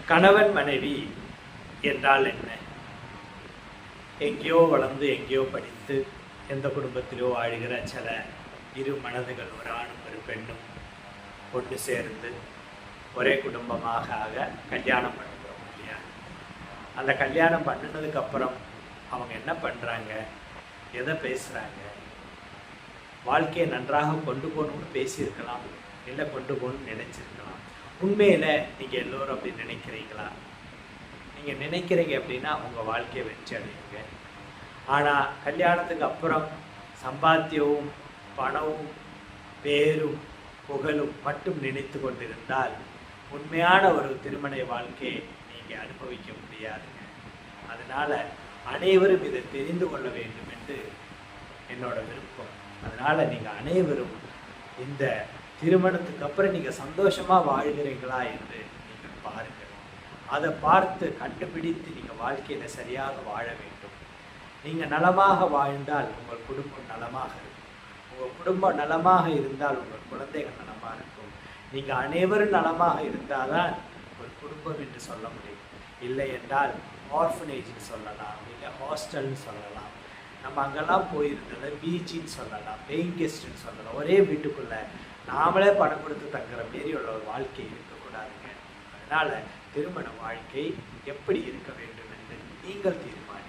கணவன் மனைவி என்றால் என்ன? எங்கேயோ வளர்ந்து எங்கேயோ படித்து எந்த குடும்பத்திலோ வாழ்கிற சில இரு மனதுகள், ஒரு ஆணும் ஒரு பெண்ணும் கொண்டு சேர்ந்து ஒரே குடும்பமாக கல்யாணம் பண்ணுறோம் இல்லையா? அந்த கல்யாணம் பண்ணினதுக்கப்புறம் அவங்க என்ன பண்ணுறாங்க, எதை பேசுகிறாங்க, வாழ்க்கையை நன்றாக கொண்டு போகணும்னு பேசியிருக்கலாம், இல்லை கொண்டு போகணும்னு நினச்சிருக்கலாம். உண்மையில் நீங்கள் எல்லோரும் அப்படி நினைக்கிறீங்களா? நீங்கள் நினைக்கிறீங்க அப்படின்னா உங்கள் வாழ்க்கையை வெற்றி அடையுங்க. ஆனால் கல்யாணத்துக்கு அப்புறம் சம்பாத்தியமும் பணமும் பேரும் புகழும் மட்டும் நினைத்து கொண்டிருந்தால் உண்மையான ஒரு திருமண வாழ்க்கையை நீங்கள் அனுபவிக்க முடியாதுங்க. அதனால் அனைவரும் இதை தெரிந்து கொள்ள வேண்டும் என்று என்னோட விருப்பம். அதனால் நீங்கள் அனைவரும் இந்த திருமணத்துக்கு அப்புறம் நீங்கள் சந்தோஷமாக வாழ்கிறீங்களா என்று நீங்கள் பாருங்கள். அதை பார்த்து கண்டுபிடித்து நீங்கள் வாழ்க்கையில் சரியாக வாழ வேண்டும். நீங்கள் நலமாக வாழ்ந்தால் உங்கள் குடும்பம் நலமாக இருக்கும். உங்கள் குடும்பம் நலமாக இருந்தால் உங்கள் குழந்தைகள் நலமாக இருக்கும். நீங்கள் அனைவரும் நலமாக இருந்தால் தான் ஒரு குடும்பம் என்று சொல்ல முடியும். இல்லை என்றால் ஆர்ஃபனேஜ்னு சொல்லலாம், இல்லை ஹாஸ்டல்னு சொல்லலாம். நம்ம அங்கெல்லாம் போயிருந்ததை பீச்சின்னு சொல்லலாம், பெயிங் கெஸ்ட்னு சொல்லலாம். ஒரே வீட்டுக்குள்ளே நாமளே பணம் கொடுத்து தங்குற மாரி உள்ள ஒரு வாழ்க்கை இருக்கக்கூடாதுங்க. அதனால் திருமண வாழ்க்கை எப்படி இருக்க வேண்டும் என்று நீங்கள் தீர்மானிக்க